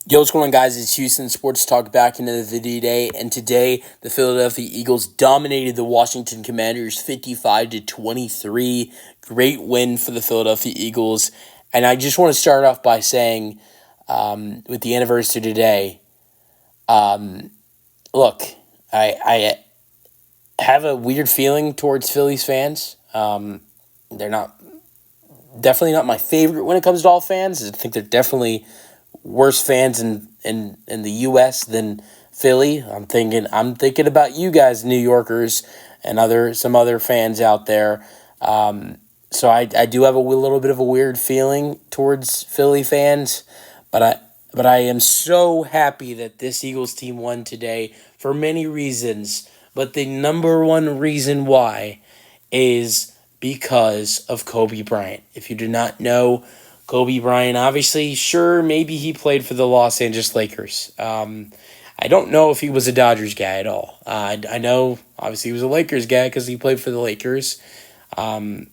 Yo, what's going on, guys? It's Houston Sports Talk back into the video day, and today the Philadelphia Eagles dominated the Washington Commanders 55-23. Great win for the Philadelphia Eagles, and I just want to start off by saying, with the anniversary today, look, I have a weird feeling towards Phillies fans. They're not definitely not my favorite when it comes to all fans. I think they're definitely worse fans in the U.S. than Philly. I'm thinking about you guys, New Yorkers, and some other fans out there. So I do have a little bit of a weird feeling towards Philly fans, but I am so happy that this Eagles team won today for many reasons. But the number one reason why is because of Kobe Bryant. If you do not know, Kobe Bryant, obviously, sure, maybe he played for the Los Angeles Lakers. I don't know if he was a Dodgers guy at all. I know, obviously, he was a Lakers guy because he played for the Lakers. I'm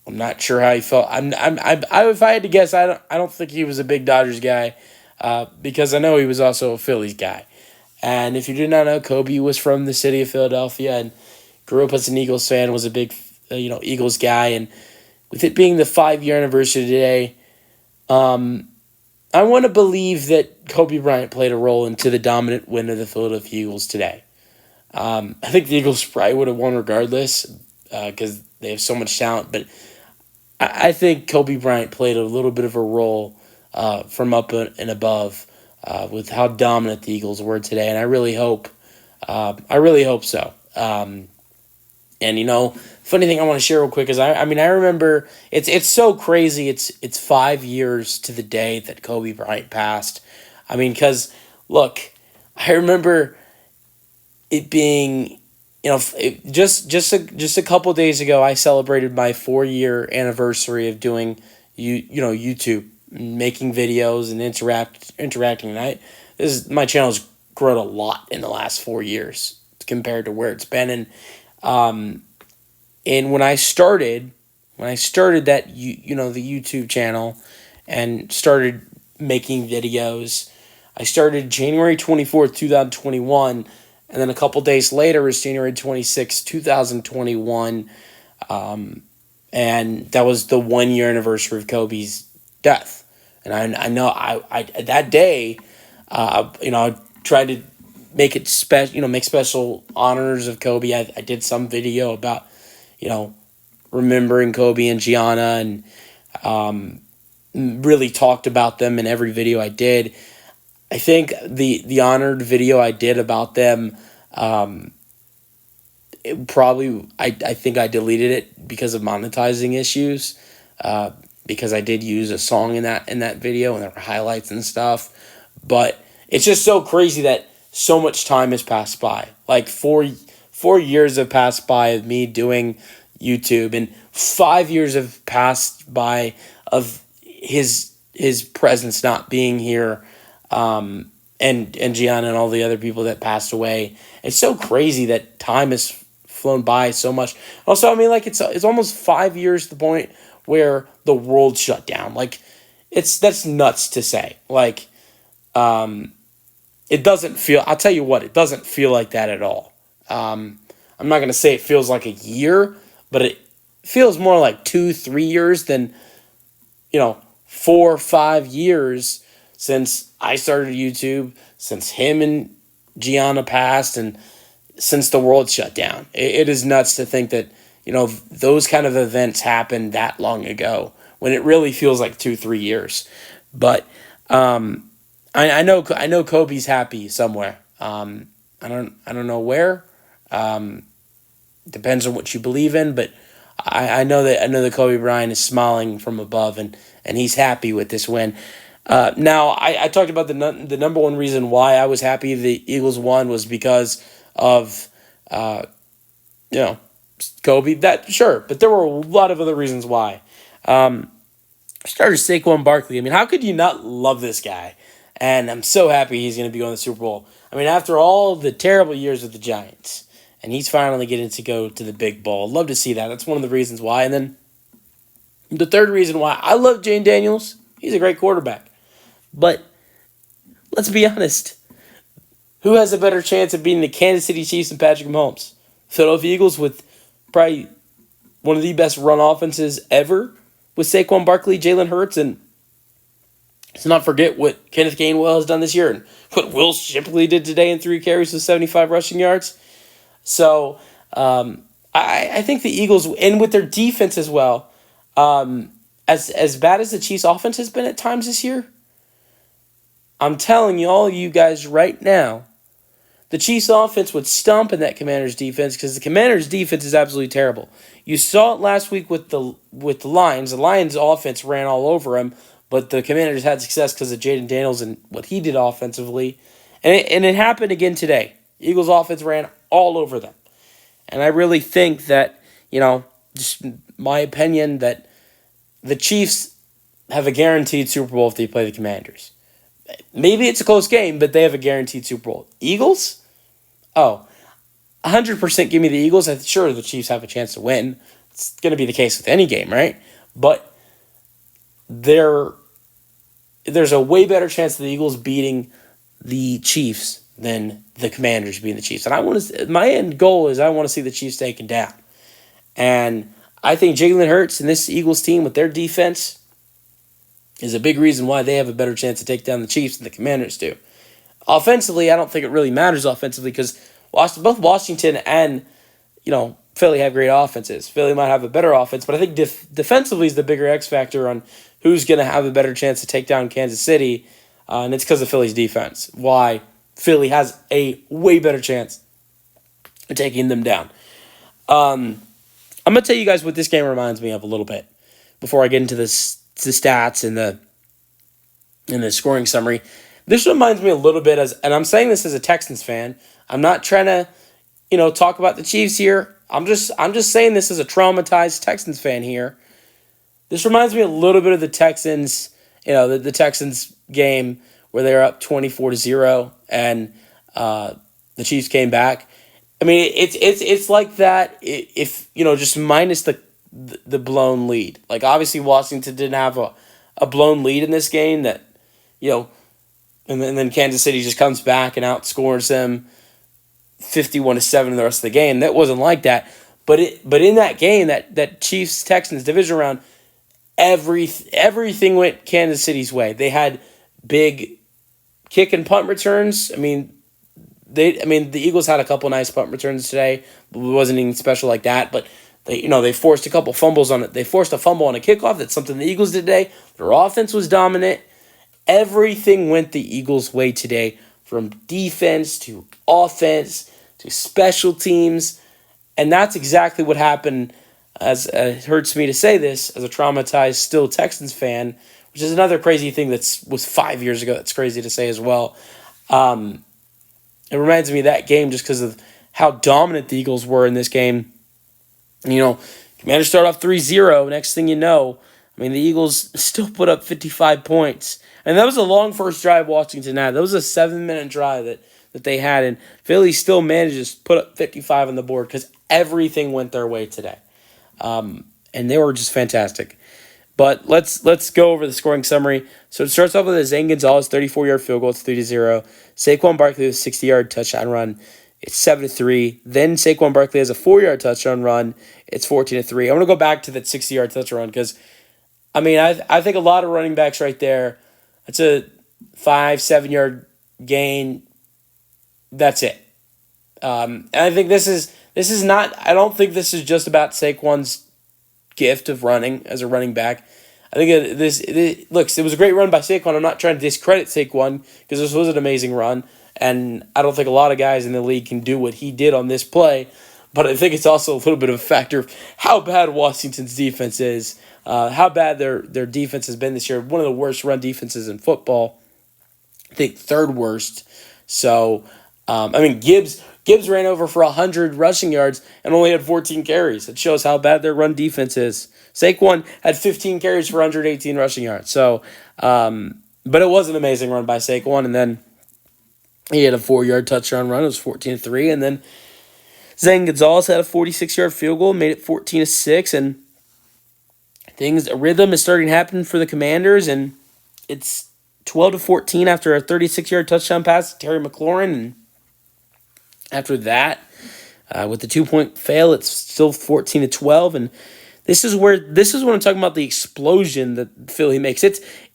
not sure how he felt. If I had to guess, I don't think he was a big Dodgers guy because I know he was also a Phillies guy. And if you did not know, Kobe was from the city of Philadelphia and grew up as an Eagles fan, was a big Eagles guy. And with it being the 5-year anniversary today, I want to believe that Kobe Bryant played a role into the dominant win of the Philadelphia Eagles today. I think the Eagles probably would have won regardless because they have so much talent, but I think Kobe Bryant played a little bit of a role from up and above with how dominant the Eagles were today, and I really hope so. And funny thing I want to share real quick is I remember it's so crazy. It's 5 years to the day that Kobe Bryant passed. Because look, I remember it being just a couple days ago I celebrated my 4-year anniversary of doing YouTube, making videos and interacting. And my channel's grown a lot in the last 4 years compared to where it's been. And when I started that the YouTube channel and started making videos, I started January 24th, 2021, and then a couple days later is January 26th, 2021, and that was the 1-year anniversary of Kobe's death. And I know I that day, I tried to make it special, make special honors of Kobe. I did some video about, remembering Kobe and Gianna, and really talked about them in every video I did. I think the honored video I did about them, I think I deleted it because of monetizing issues, because I did use a song in that video and there were highlights and stuff. But it's just so crazy that so much time has passed by. Like 4 years have passed by of me doing YouTube, and 5 years have passed by of his presence not being here, and Gianna and all the other people that passed away. It's so crazy that time has flown by so much. Also, it's almost 5 years to the point where the world shut down. That's nuts to say. It doesn't feel. I'll tell you what, it doesn't feel like that at all. I'm not gonna say it feels like a year, but it feels more like 2-3 years than 4 or 5 years since I started YouTube, since him and Gianna passed, and since the world shut down. It is nuts to think that those kind of events happened that long ago when it really feels like 2-3 years. But I know Kobe's happy somewhere. I don't know where. Depends on what you believe in, but I know that Kobe Bryant is smiling from above, and he's happy with this win. Now I talked about the number one reason why I was happy the Eagles won was because of Kobe. That sure, but there were a lot of other reasons why. Starter Saquon Barkley. How could you not love this guy? And I'm so happy he's going to be going to the Super Bowl. After all the terrible years with the Giants, and he's finally getting to go to the big bowl. Love to see that. That's one of the reasons why. And then the third reason why I love Jane Daniels. He's a great quarterback. But let's be honest. Who has a better chance of beating the Kansas City Chiefs than Patrick Mahomes? Philadelphia Eagles with probably one of the best run offenses ever with Saquon Barkley, Jalen Hurts, and let's not forget what Kenneth Gainwell has done this year and what Will Shipley did today in 3 carries with 75 rushing yards. So I think the Eagles, and with their defense as well, as bad as the Chiefs' offense has been at times this year, I'm telling you, all you guys right now, the Chiefs' offense would stomp in that Commanders' defense because the Commanders' defense is absolutely terrible. You saw it last week with the Lions. The Lions' offense ran all over them, but the Commanders had success because of Jaden Daniels and what he did offensively. And it happened again today. Eagles' offense ran all over them. And I really think that, just my opinion, that the Chiefs have a guaranteed Super Bowl if they play the Commanders. Maybe it's a close game, but they have a guaranteed Super Bowl. Eagles? 100% give me the Eagles. I'm sure the Chiefs have a chance to win. It's going to be the case with any game, right? But there's a way better chance of the Eagles beating the Chiefs than the Commanders beating the Chiefs. And my end goal is I want to see the Chiefs taken down. And I think Jalen Hurts and this Eagles team with their defense is a big reason why they have a better chance to take down the Chiefs than the Commanders do. Offensively, I don't think it really matters offensively because both Washington and Philly have great offenses. Philly might have a better offense, but I think defensively is the bigger X factor on who's going to have a better chance to take down Kansas City, and it's because of Philly's defense. Why Philly has a way better chance of taking them down. I'm going to tell you guys what this game reminds me of a little bit before I get into the stats and the scoring summary. This reminds me a little bit and I'm saying this as a Texans fan. I'm not trying to, talk about the Chiefs here. I'm just saying this as a traumatized Texans fan here. This reminds me a little bit of the Texans, the Texans game where they were up 24-0 and the Chiefs came back. I mean, it's like that if just minus the blown lead. Like obviously Washington didn't have a blown lead in this game that and then Kansas City just comes back and outscores them 51-7 in the rest of the game. That wasn't like that. But in that game, that Chiefs Texans division round, everything went Kansas City's way. They had big kick and punt returns. the Eagles had a couple nice punt returns today. It wasn't anything special like that, but they forced a couple fumbles on it. They forced a fumble on a kickoff. That's something the Eagles did today. Their offense was dominant. Everything went the Eagles' way today, from defense to offense to special teams. And that's exactly what happened, as it hurts me to say this, as a traumatized still Texans fan, which is another crazy thing that was 5 years ago. That's crazy to say as well. It reminds me of that game just because of how dominant the Eagles were in this game. Commanders start off 3-0. Next thing you know, the Eagles still put up 55 points. And that was a long first drive Washington had. That was a 7-minute drive that they had. And Philly still managed to put up 55 on the board because everything went their way today. And they were just fantastic. But let's go over the scoring summary. So it starts off with a Zane Gonzalez 34-yard field goal. It's 3-0. Saquon Barkley with a 60-yard touchdown run. It's 7-3. Then Saquon Barkley has a 4-yard touchdown run. It's 14-3. I want to go back to that 60-yard touchdown run because, I think a lot of running backs right there, it's a 5-7 gain. That's it. And I think this is not. I don't think this is just about Saquon's gift of running as a running back. I think it was a great run by Saquon. I'm not trying to discredit Saquon because this was an amazing run, and I don't think a lot of guys in the league can do what he did on this play. But I think it's also a little bit of a factor of how bad Washington's defense is, how bad their defense has been this year. One of the worst run defenses in football. I think third worst. So, Gibbs ran over for 100 rushing yards and only had 14 carries. It shows how bad their run defense is. Saquon had 15 carries for 118 rushing yards. So, but it was an amazing run by Saquon. And then he had a 4-yard touchdown run. It was 14-3. And then Zane Gonzalez had a 46-yard field goal, made it 14-6. And a rhythm is starting to happen for the Commanders. And it's 12-14 after a 36-yard touchdown pass to Terry McLaurin. And after that, with the 2-point fail, it's still 14-12. And this is what I'm talking about, the explosion that Philly makes.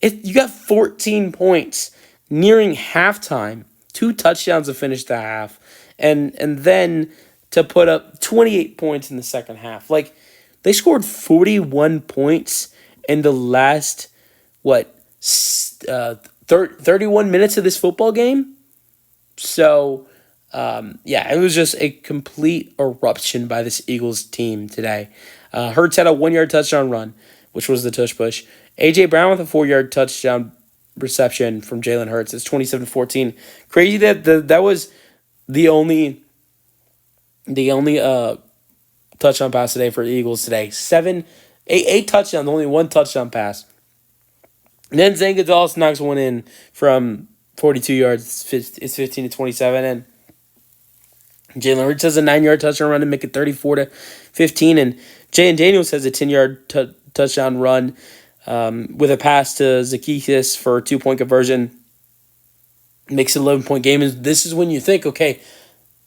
You got 14 points nearing halftime, 2 touchdowns to finish the half, and then to put up 28 points in the second half. Like, they scored 41 points in the last 31 minutes of this football game. So, it was just a complete eruption by this Eagles team today. Hurts had a 1-yard touchdown run, which was the tush push. A.J. Brown with a 4-yard touchdown reception from Jalen Hurts. It's 27-14. Crazy that was the only touchdown pass today for the Eagles today. 8 touchdowns, only 1 touchdown pass. And then Zane Gonzalez knocks one in from 42 yards. It's 15-27, and Jalen Hurts has a 9-yard touchdown run to make it 34-15, and Jay Daniels has a 10-yard touchdown run with a pass to Zacchaeus for a 2-point conversion. Makes it an 11-point game, and this is when you think, okay,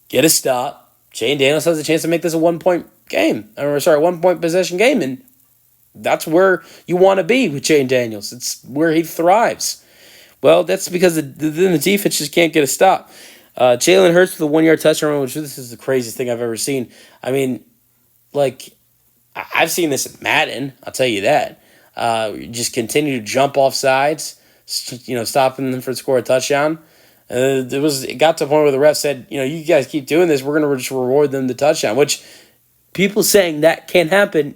get a stop. Jay Daniels has a chance to make this a 1-point game. 1-point possession game, and that's where you want to be with Jay Daniels. It's where he thrives. Well, that's because the defense just can't get a stop. Jalen Hurts with a 1-yard touchdown run, which this is the craziest thing I've ever seen. I mean, I've seen this at Madden, I'll tell you that. Just continue to jump off sides, stopping them from score a touchdown. It got to the point where the ref said, you guys keep doing this, we're going to just reward them the touchdown, which people saying that can't happen,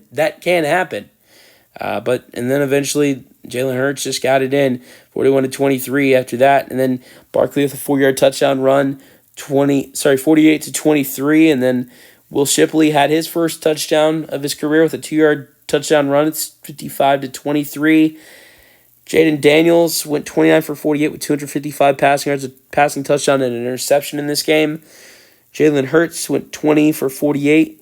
and then eventually Jalen Hurts just got it in, 41-23 after that, and then Barkley with a 4-yard touchdown run, 48-23, and then Will Shipley had his first touchdown of his career with a 2-yard touchdown run. It's 55-23. Jaden Daniels went 29 for 48 with 255 passing yards, a passing touchdown and an interception in this game. Jalen Hurts went 20 for 28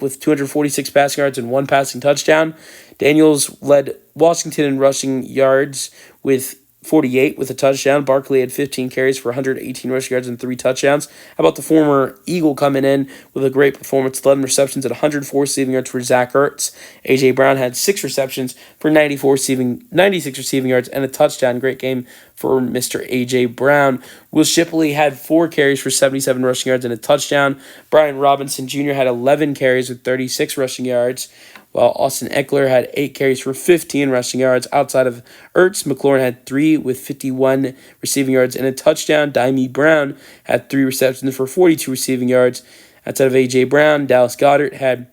with 246 passing yards and 1 passing touchdown. Daniels led Washington in rushing yards with 48 with a touchdown. Barkley had 15 carries for 118 rushing yards and 3 touchdowns. How about the former Eagle coming in with a great performance, 11 receptions at 104 receiving yards for Zach Ertz. A.J. Brown had 6 receptions for 96 receiving yards and a touchdown. Great game for Mr. A.J. Brown. Will Shipley had 4 carries for 77 rushing yards and a touchdown. Brian Robinson Jr. had 11 carries with 36 rushing yards, while Austin Eckler had 8 carries for 15 rushing yards. Outside of Ertz, McLaurin had 3 with 51 receiving yards and a touchdown. Dimey Brown had 3 receptions for 42 receiving yards. Outside of A.J. Brown, Dallas Goedert had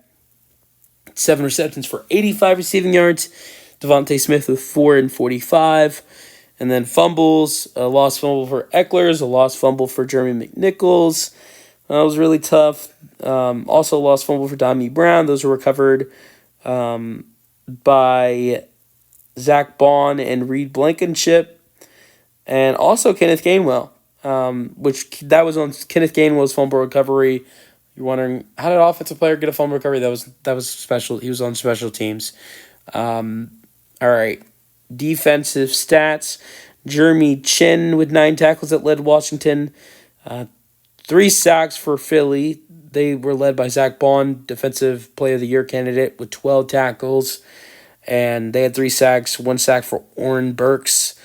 7 receptions for 85 receiving yards. Devontae Smith with 4 and 45. And then fumbles, a lost fumble for Eckler, a lost fumble for Jeremy McNichols. That was really tough. Also lost fumble for Dimey Brown. Those were recovered by Zach Bond and Reed Blankenship, and also Kenneth Gainwell, that was on Kenneth Gainwell's fumble recovery. You're wondering, how did an offensive player get a fumble recovery? That was special. He was on special teams. All right, defensive stats. Jeremy Chin with 9 tackles that led Washington. 3 sacks for Philly. They were led by Zach Bond, Defensive Player of the Year candidate, with 12 tackles. And they had 3 sacks, 1 sack for Oren Burks,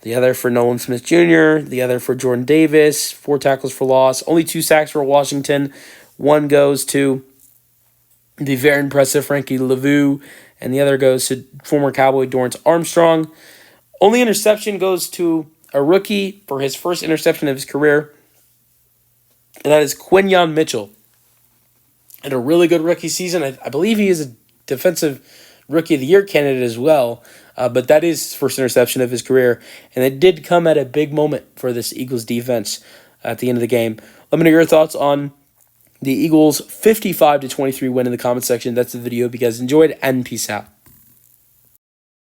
the other for Nolan Smith Jr., the other for Jordan Davis, 4 tackles for loss. Only 2 sacks for Washington. 1 goes to the very impressive Frankie Lavu, and the other goes to former Cowboy Dorrance Armstrong. Only interception goes to a rookie for his first interception of his career, and that is Quinyon Mitchell. And a really good rookie season. I believe he is a Defensive Rookie of the Year candidate as well, but that is his first interception of his career, and it did come at a big moment for this Eagles defense at the end of the game. Let me know your thoughts on the Eagles' 55-23 win in the comment section. That's the video. If you guys enjoyed, and peace out.